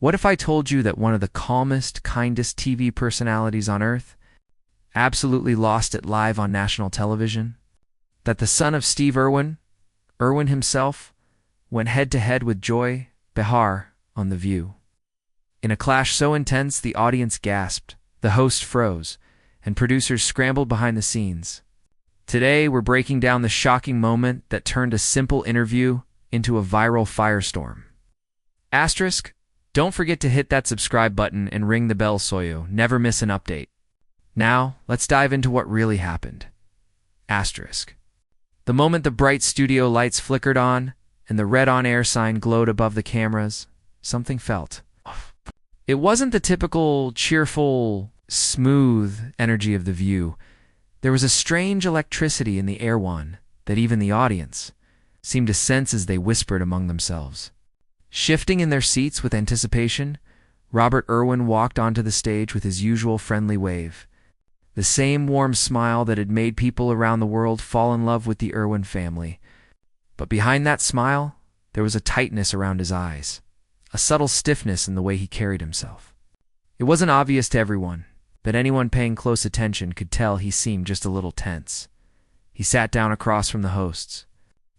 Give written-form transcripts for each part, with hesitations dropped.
What if I told you that one of the calmest, kindest TV personalities on Earth absolutely lost it live on national television? That the son of Steve Irwin, Irwin himself, went head-to-head with Behar on The View. In a clash so intense the audience gasped, the host froze, and producers scrambled behind the scenes. Today, we're breaking down the shocking moment that turned a simple interview into a viral firestorm. Asterisk, don't forget to hit that subscribe button and ring the bell so you never miss an update. Now, let's dive into what really happened. Asterisk. The moment the bright studio lights flickered on and the red on-air sign glowed above the cameras, something felt off. It wasn't the typical, cheerful, smooth energy of The View. There was a strange electricity in the air that even the audience seemed to sense as they whispered among themselves. Shifting in their seats with anticipation, Robert Irwin walked onto the stage with his usual friendly wave. The same warm smile that had made people around the world fall in love with the Irwin family. But behind that smile, there was a tightness around his eyes, a subtle stiffness in the way he carried himself. It wasn't obvious to everyone, but anyone paying close attention could tell he seemed just a little tense. He sat down across from the hosts,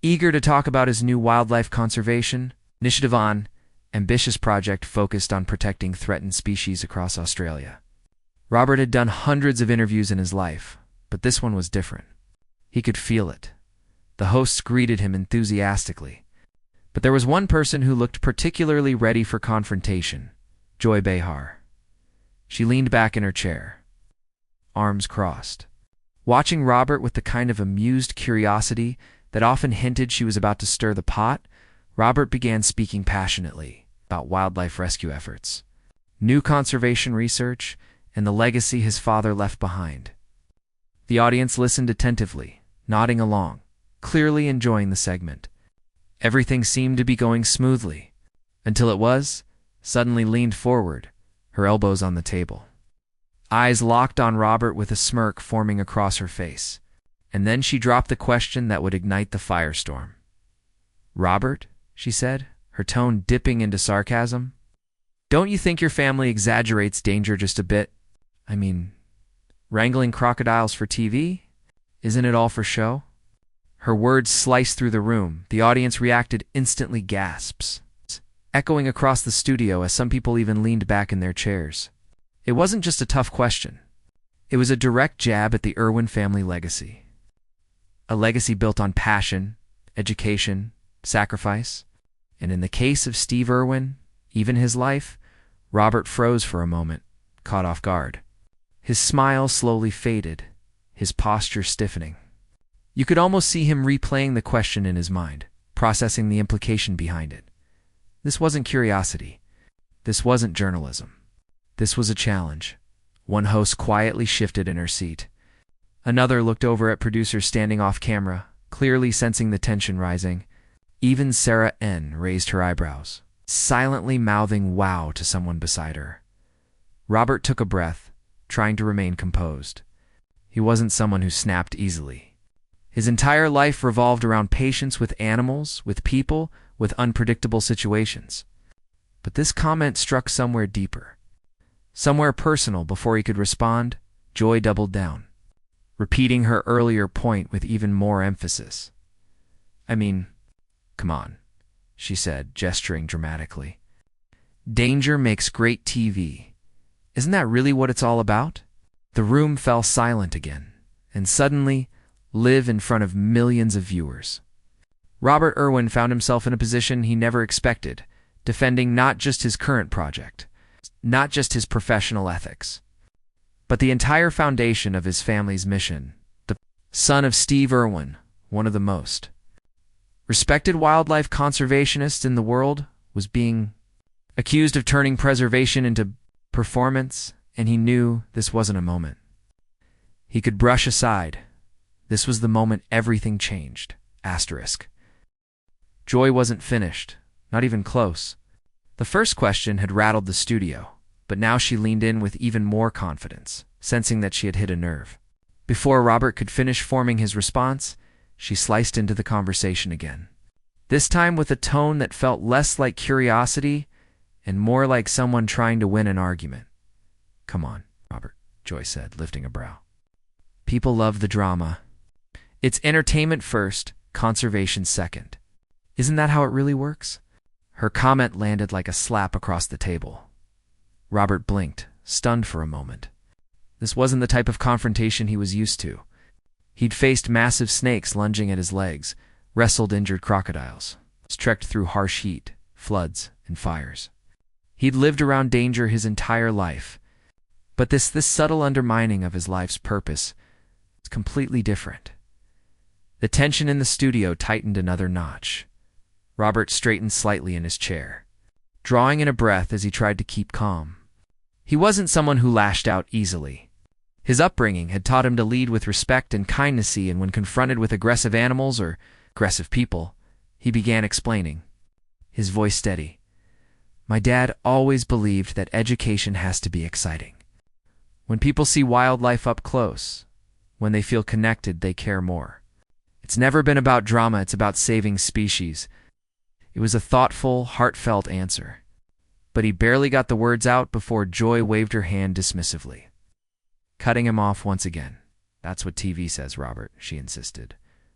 eager to talk about his new wildlife conservation initiative on ambitious project focused on protecting threatened species across Australia. Robert had done hundreds of interviews in his life, but this one was different. He could feel it. The hosts greeted him enthusiastically. But there was one person who looked particularly ready for confrontation, Behar. She leaned back in her chair, arms crossed. Watching Robert with the kind of amused curiosity that often hinted she was about to stir the pot, Robert began speaking passionately about wildlife rescue efforts, new conservation research, and the legacy his father left behind. The audience listened attentively, nodding along, clearly enjoying the segment. Everything seemed to be going smoothly, until it suddenly leaned forward, her elbows on the table. Eyes locked on Robert with a smirk forming across her face, and then she dropped the question that would ignite the firestorm. "Robert," she said, her tone dipping into sarcasm, "don't you think your family exaggerates danger just a bit? I mean, wrangling crocodiles for TV? Isn't it all for show?" Her words sliced through the room. The audience reacted instantly, gasps echoing across the studio as some people even leaned back in their chairs. It wasn't just a tough question. It was a direct jab at the Irwin family legacy. A legacy built on passion, education, sacrifice. And in the case of Steve Irwin, even his life, Robert froze for a moment, caught off guard. His smile slowly faded, his posture stiffening. You could almost see him replaying the question in his mind, processing the implication behind it. This wasn't curiosity. This wasn't journalism. This was a challenge. One host quietly shifted in her seat. Another looked over at producers standing off camera, clearly sensing the tension rising. Even Sarah N. raised her eyebrows, silently mouthing wow to someone beside her. Robert took a breath, trying to remain composed. He wasn't someone who snapped easily. His entire life revolved around patience with animals, with people, with unpredictable situations. But this comment struck somewhere deeper, somewhere personal. Before he could respond, Joy doubled down, repeating her earlier point with even more emphasis. "I mean, come on," she said, gesturing dramatically. "Danger makes great TV. Isn't that really what it's all about?" The room fell silent again, and suddenly, live in front of millions of viewers. Robert Irwin found himself in a position he never expected, defending not just his current project, not just his professional ethics, but the entire foundation of his family's mission. The son of Steve Irwin, one of the most respected wildlife conservationists in the world, was being accused of turning preservation into performance, and he knew this wasn't a moment he could brush aside. This was the moment everything changed. Asterisk. Joy wasn't finished, not even close. The first question had rattled the studio, but now she leaned in with even more confidence, sensing that she had hit a nerve. Before Robert could finish forming his response, she sliced into the conversation again. This time with a tone that felt less like curiosity and more like someone trying to win an argument. "Come on, Robert," Joy said, lifting a brow. "People love the drama. It's entertainment first, conservation second. Isn't that how it really works?" Her comment landed like a slap across the table. Robert blinked, stunned for a moment. This wasn't the type of confrontation he was used to. He'd faced massive snakes lunging at his legs, wrestled injured crocodiles, trekked through harsh heat, floods, and fires. He'd lived around danger his entire life. But this subtle undermining of his life's purpose is completely different. The tension in the studio tightened another notch. Robert straightened slightly in his chair, drawing in a breath as he tried to keep calm. He wasn't someone who lashed out easily. His upbringing had taught him to lead with respect and kindness, and when confronted with aggressive animals or aggressive people, he began explaining, his voice steady. "My dad always believed that education has to be exciting. When people see wildlife up close, when they feel connected, they care more. It's never been about drama, it's about saving species." It was a thoughtful, heartfelt answer. But he barely got the words out before Joy waved her hand dismissively, cutting him off once again. "That's what TV says, Robert," she insisted,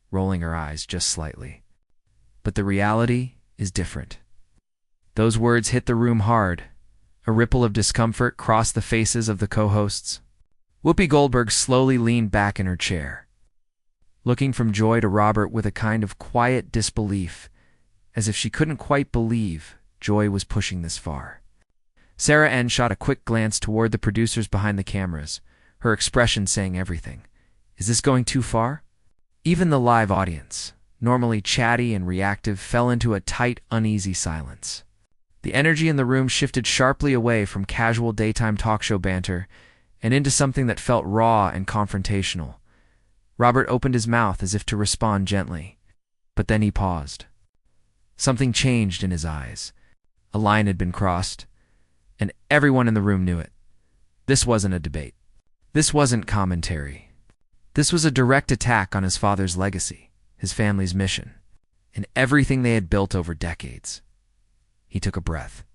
rolling her eyes just slightly. "But the reality is different." Those words hit the room hard. A ripple of discomfort crossed the faces of the co-hosts. Whoopi Goldberg slowly leaned back in her chair, looking from Joy to Robert with a kind of quiet disbelief, as if she couldn't quite believe Joy was pushing this far. Sarah N. shot a quick glance toward the producers behind the cameras, her expression saying everything. Is this going too far? Even the live audience, normally chatty and reactive, fell into a tight, uneasy silence. The energy in the room shifted sharply away from casual daytime talk show banter and into something that felt raw and confrontational. Robert opened his mouth as if to respond gently, but then he paused. Something changed in his eyes. A line had been crossed, and everyone in the room knew it. This wasn't a debate. This wasn't commentary. This was a direct attack on his father's legacy, his family's mission, and everything they had built over decades. He took a breath,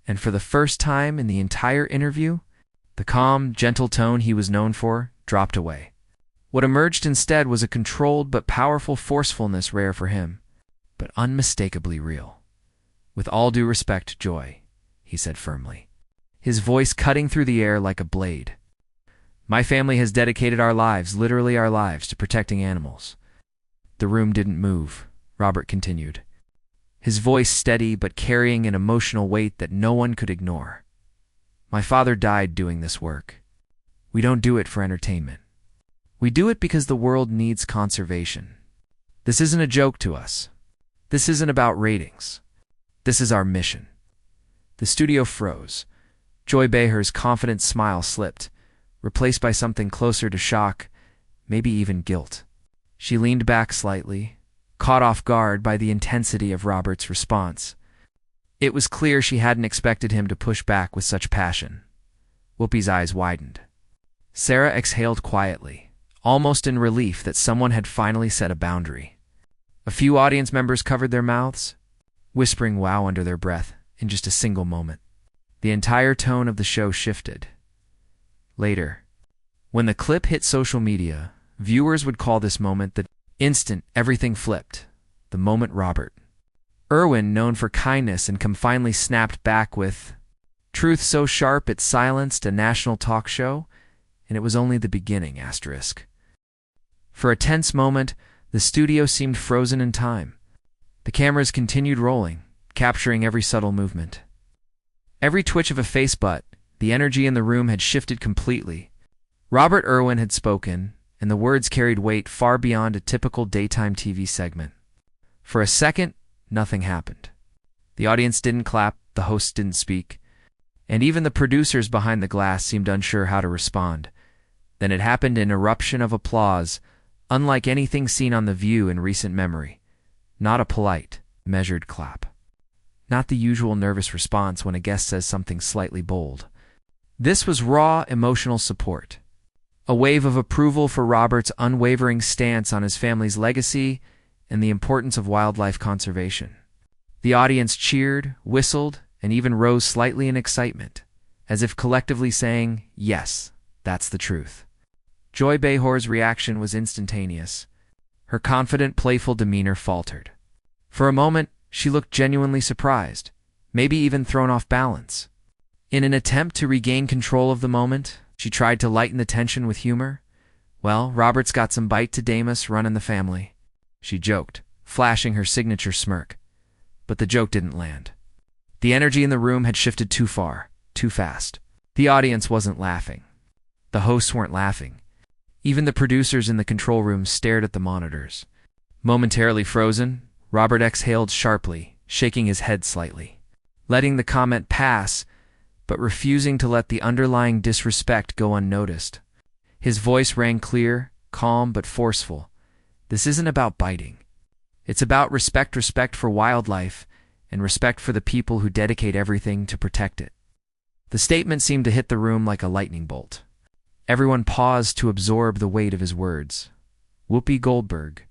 and for the first time in the entire interview, the calm, gentle tone he was known for dropped away. What emerged instead was a controlled but powerful forcefulness rare for him, but unmistakably real. "With all due respect, Joy," he said firmly, his voice cutting through the air like a blade. "My family has dedicated our lives, literally our lives, to protecting animals." The room didn't move. Robert continued, his voice steady but carrying an emotional weight that no one could ignore. "My father died doing this work. We don't do it for entertainment. We do it because the world needs conservation. This isn't a joke to us. This isn't about ratings. This is our mission." The studio froze. Joy Behar's confident smile slipped, replaced by something closer to shock, maybe even guilt. She leaned back slightly, caught off guard by the intensity of Robert's response. It was clear she hadn't expected him to push back with such passion. Whoopi's eyes widened. Sarah exhaled quietly, almost in relief that someone had finally set a boundary. A few audience members covered their mouths, whispering wow under their breath in just a single moment. The entire tone of the show shifted. Later, when the clip hit social media, viewers would call this moment the instant everything flipped, the moment Robert. Irwin, known for kindness and finally snapped back with truth so sharp it silenced a national talk show, and it was only the beginning, asterisk. For a tense moment, the studio seemed frozen in time. The cameras continued rolling, capturing every subtle movement. Every twitch of a face, but the energy in the room had shifted completely. Robert Irwin had spoken, and the words carried weight far beyond a typical daytime TV segment. For a second, nothing happened. The audience didn't clap, the hosts didn't speak, and even the producers behind the glass seemed unsure how to respond. Then it happened, an eruption of applause, unlike anything seen on The View in recent memory. Not a polite, measured clap. Not the usual nervous response when a guest says something slightly bold. This was raw, emotional support. A wave of approval for Robert's unwavering stance on his family's legacy and the importance of wildlife conservation. The audience cheered, whistled, and even rose slightly in excitement, as if collectively saying, "Yes, that's the truth." Joy Behar's reaction was instantaneous. Her confident, playful demeanor faltered. For a moment, she looked genuinely surprised, maybe even thrown off balance. In an attempt to regain control of the moment, she tried to lighten the tension with humor. "Well, Robert's got some bite to Damus running the family," she joked, flashing her signature smirk. But the joke didn't land. The energy in the room had shifted too far, too fast. The audience wasn't laughing. The hosts weren't laughing. Even the producers in the control room stared at the monitors. Momentarily frozen, Robert exhaled sharply, shaking his head slightly, letting the comment pass, but refusing to let the underlying disrespect go unnoticed. His voice rang clear, calm, but forceful. "This isn't about biting. It's about respect for wildlife and respect for the people who dedicate everything to protect it." The statement seemed to hit the room like a lightning bolt. Everyone paused to absorb the weight of his words. Whoopi Goldberg,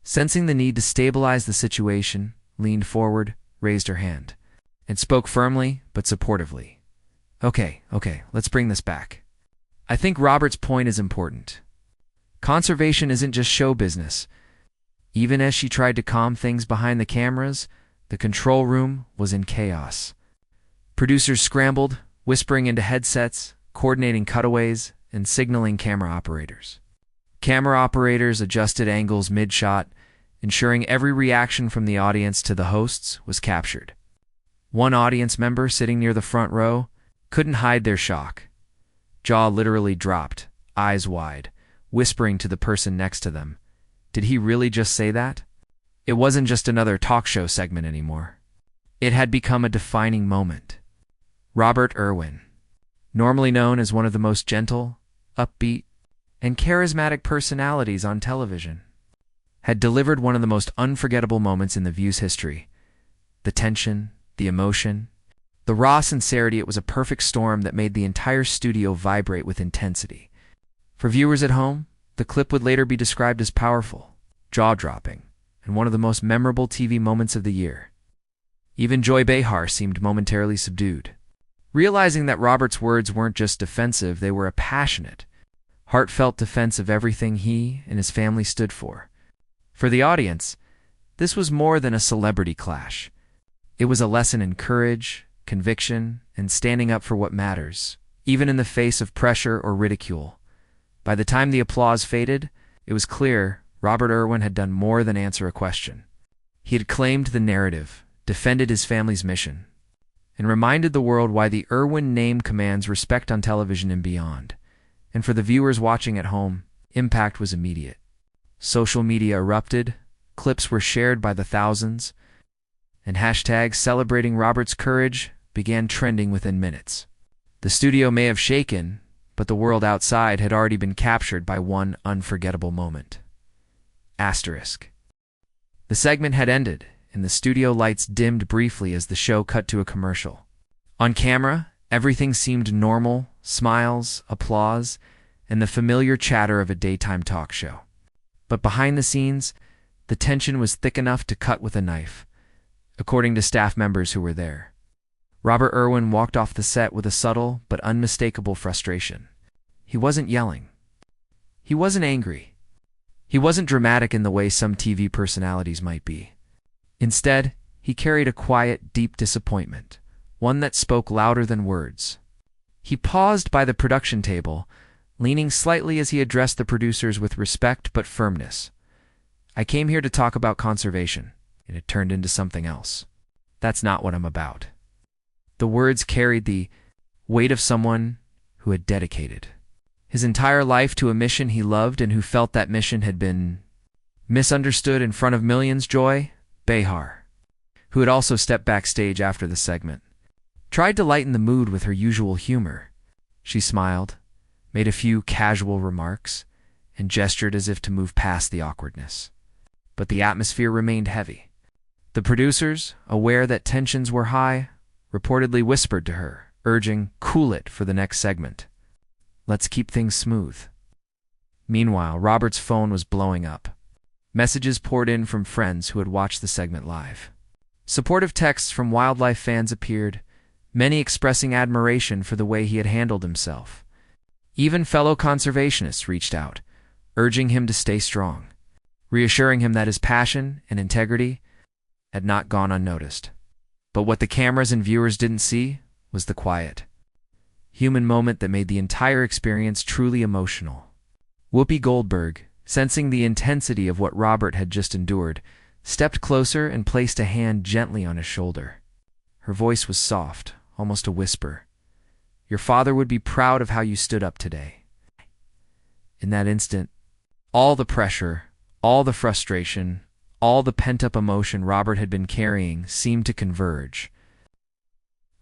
sensing the need to stabilize the situation, leaned forward, raised her hand, and spoke firmly but supportively. Okay, let's bring this back. I think Robert's point is important. Conservation isn't just show business. Even as she tried to calm things behind the cameras, the control room was in chaos. Producers scrambled, whispering into headsets, coordinating cutaways, and signaling camera operators. Camera operators adjusted angles mid-shot, ensuring every reaction from the audience to the hosts was captured. One audience member sitting near the front row couldn't hide their shock. Jaw literally dropped, eyes wide, whispering to the person next to them. Did he really just say that? It wasn't just another talk show segment anymore. It had become a defining moment. Robert Irwin, normally known as one of the most gentle, upbeat, and charismatic personalities on television, had delivered one of the most unforgettable moments in The View's history. The tension, the emotion, the raw sincerity, it was a perfect storm that made the entire studio vibrate with intensity. For viewers at home, the clip would later be described as powerful, jaw-dropping, and one of the most memorable TV moments of the year. Even Joy Behar seemed momentarily subdued, realizing that Robert's words weren't just defensive, they were a passionate, heartfelt defense of everything he and his family stood for. For the audience, this was more than a celebrity clash. It was a lesson in courage, conviction, and standing up for what matters, even in the face of pressure or ridicule. By the time the applause faded, it was clear Robert Irwin had done more than answer a question. He had claimed the narrative, defended his family's mission, and reminded the world why the Irwin name commands respect on television and beyond. And for the viewers watching at home, impact was immediate. Social media erupted, clips were shared by the thousands, and hashtags celebrating Robert's courage began trending within minutes. The studio may have shaken, but the world outside had already been captured by one unforgettable moment. Asterisk. The segment had ended, and the studio lights dimmed briefly as the show cut to a commercial. On camera, everything seemed normal, smiles, applause, and the familiar chatter of a daytime talk show. But behind the scenes, the tension was thick enough to cut with a knife, according to staff members who were there. Robert Irwin walked off the set with a subtle but unmistakable frustration. He wasn't yelling. He wasn't angry. He wasn't dramatic in the way some TV personalities might be. Instead, he carried a quiet, deep disappointment, one that spoke louder than words. He paused by the production table, leaning slightly as he addressed the producers with respect but firmness. "I came here to talk about conservation, and it turned into something else. That's not what I'm about." The words carried the weight of someone who had dedicated his entire life to a mission he loved and who felt that mission had been misunderstood in front of millions. Joy Behar, who had also stepped backstage after the segment, tried to lighten the mood with her usual humor. She smiled, made a few casual remarks, and gestured as if to move past the awkwardness. But the atmosphere remained heavy. The producers, aware that tensions were high, reportedly whispered to her, urging, "Cool it for the next segment. Let's keep things smooth." Meanwhile, Robert's phone was blowing up. Messages poured in from friends who had watched the segment live. Supportive texts from wildlife fans appeared, many expressing admiration for the way he had handled himself. Even fellow conservationists reached out, urging him to stay strong, reassuring him that his passion and integrity had not gone unnoticed. But what the cameras and viewers didn't see was the quiet, human moment that made the entire experience truly emotional. Whoopi Goldberg, sensing the intensity of what Robert had just endured, stepped closer and placed a hand gently on his shoulder. Her voice was soft, almost a whisper. "Your father would be proud of how you stood up today." In that instant, all the pressure, all the frustration, all the pent-up emotion Robert had been carrying seemed to converge.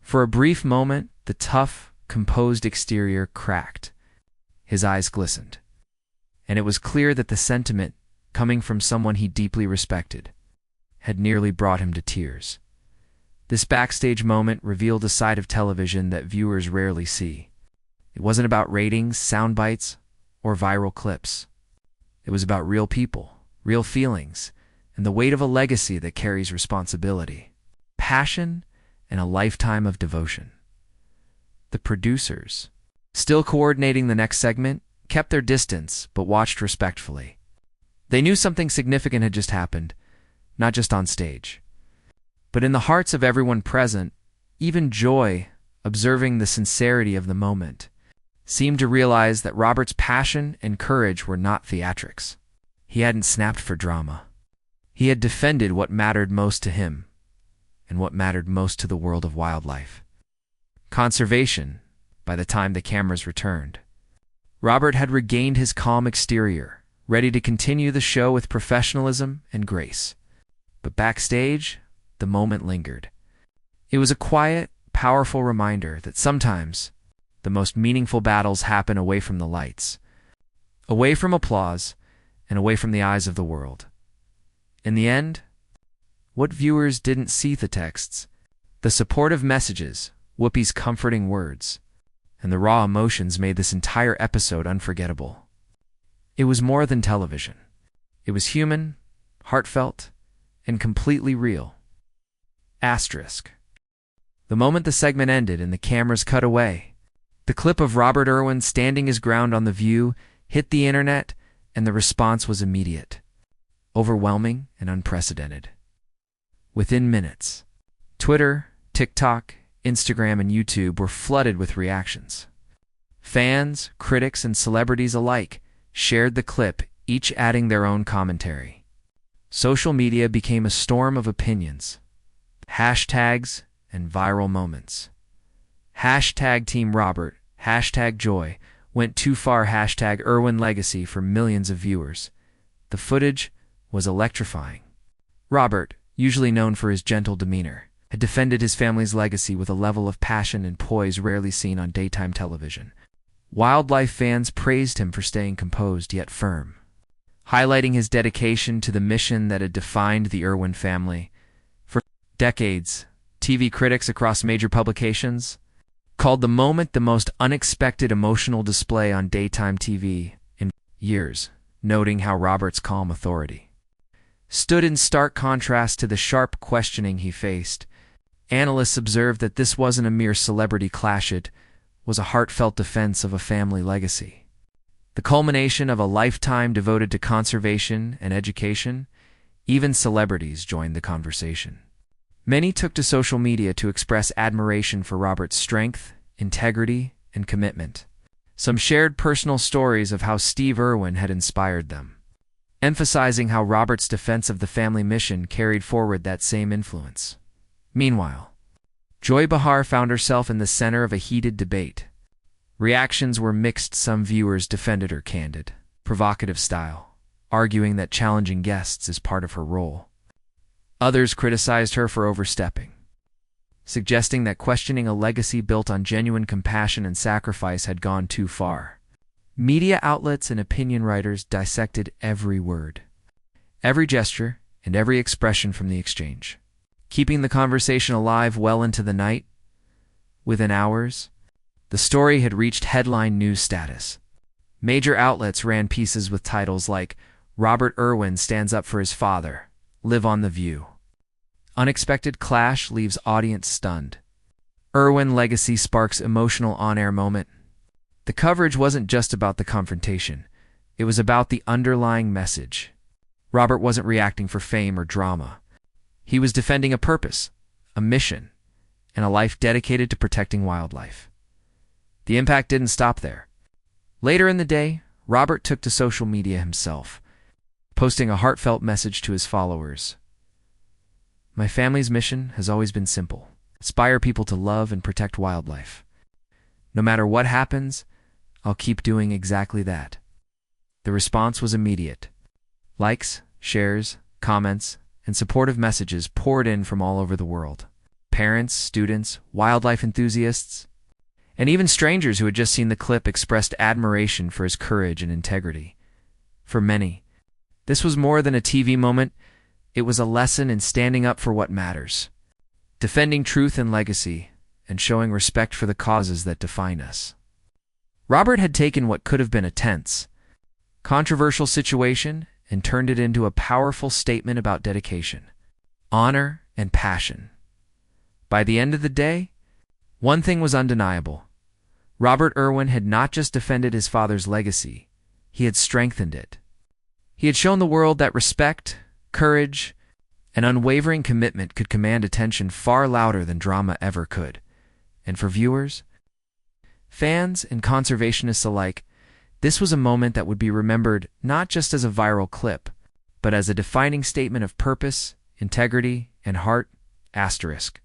For a brief moment, the tough, composed exterior cracked. His eyes glistened. And it was clear that the sentiment, coming from someone he deeply respected, had nearly brought him to tears. This backstage moment revealed a side of television that viewers rarely see. It wasn't about ratings, sound bites, or viral clips. It was about real people, real feelings, and the weight of a legacy that carries responsibility, passion, and a lifetime of devotion. The producers, still coordinating the next segment, kept their distance but watched respectfully. They knew something significant had just happened, not just on stage, but in the hearts of everyone present. Even Joy, observing the sincerity of the moment, seemed to realize that Robert's passion and courage were not theatrics. He hadn't snapped for drama. He had defended what mattered most to him and what mattered most to the world of wildlife. Conservation, by the time the cameras returned. Robert had regained his calm exterior, ready to continue the show with professionalism and grace. But backstage, the moment lingered. It was a quiet, powerful reminder that sometimes the most meaningful battles happen away from the lights, away from applause, and away from the eyes of the world. In the end, what viewers didn't see the texts, the supportive messages, Whoopi's comforting words, and the raw emotions made this entire episode unforgettable. It was more than television. It was human, heartfelt, and completely real. Asterisk. The moment the segment ended and the cameras cut away, the clip of Robert Irwin standing his ground on The View hit the internet, and the response was immediate, overwhelming, and unprecedented. Within minutes, Twitter, TikTok, Instagram, and YouTube were flooded with reactions. Fans, critics, and celebrities alike shared the clip, each adding their own commentary. Social media became a storm of opinions, hashtags, and viral moments. Hashtag Team Robert, hashtag Joy, went too far, hashtag Irwin Legacy for millions of viewers. The footage was electrifying. Robert, usually known for his gentle demeanor, had defended his family's legacy with a level of passion and poise rarely seen on daytime television. Wildlife fans praised him for staying composed yet firm, highlighting his dedication to the mission that had defined the Irwin family. For decades, TV critics across major publications called the moment the most unexpected emotional display on daytime TV in years, noting how Robert's calm authority stood in stark contrast to the sharp questioning he faced. Analysts observed that this wasn't a mere celebrity clash, it was a heartfelt defense of a family legacy, the culmination of a lifetime devoted to conservation and education. Even celebrities joined the conversation. Many took to social media to express admiration for Robert's strength, integrity, and commitment. Some shared personal stories of how Steve Irwin had inspired them, emphasizing how Robert's defense of the family mission carried forward that same influence. Meanwhile, Joy Behar found herself in the center of a heated debate. Reactions were mixed. Some viewers defended her candid, provocative style, arguing that challenging guests is part of her role. Others criticized her for overstepping, suggesting that questioning a legacy built on genuine compassion and sacrifice had gone too far. Media outlets and opinion writers dissected every word, every gesture, and every expression from the exchange, keeping the conversation alive well into the night. Within hours, the story had reached headline news status. Major outlets ran pieces with titles like "Robert Irwin stands up for his father, live on The View." "Unexpected clash leaves audience stunned." Irwin legacy sparks emotional on-air moment. The coverage wasn't just about the confrontation. It was about the underlying message. Robert wasn't reacting for fame or drama. He was defending a purpose, a mission, and a life dedicated to protecting wildlife. The impact didn't stop there. Later in the day, Robert took to social media himself, posting a heartfelt message to his followers. "My family's mission has always been simple: inspire people to love and protect wildlife. No matter what happens, I'll keep doing exactly that." The response was immediate. Likes, shares, comments, and supportive messages poured in from all over the world. Parents, students, wildlife enthusiasts, and even strangers who had just seen the clip expressed admiration for his courage and integrity. For many, this was more than a TV moment. It was a lesson in standing up for what matters, defending truth and legacy, and showing respect for the causes that define us. Robert had taken what could have been a tense, controversial situation and turned it into a powerful statement about dedication, honor, and passion. By the end of the day, one thing was undeniable. Robert Irwin had not just defended his father's legacy, he had strengthened it. He had shown the world that respect, courage, and unwavering commitment could command attention far louder than drama ever could. And for viewers, fans, and conservationists alike, this was a moment that would be remembered not just as a viral clip, but as a defining statement of purpose, integrity, and heart. Asterisk.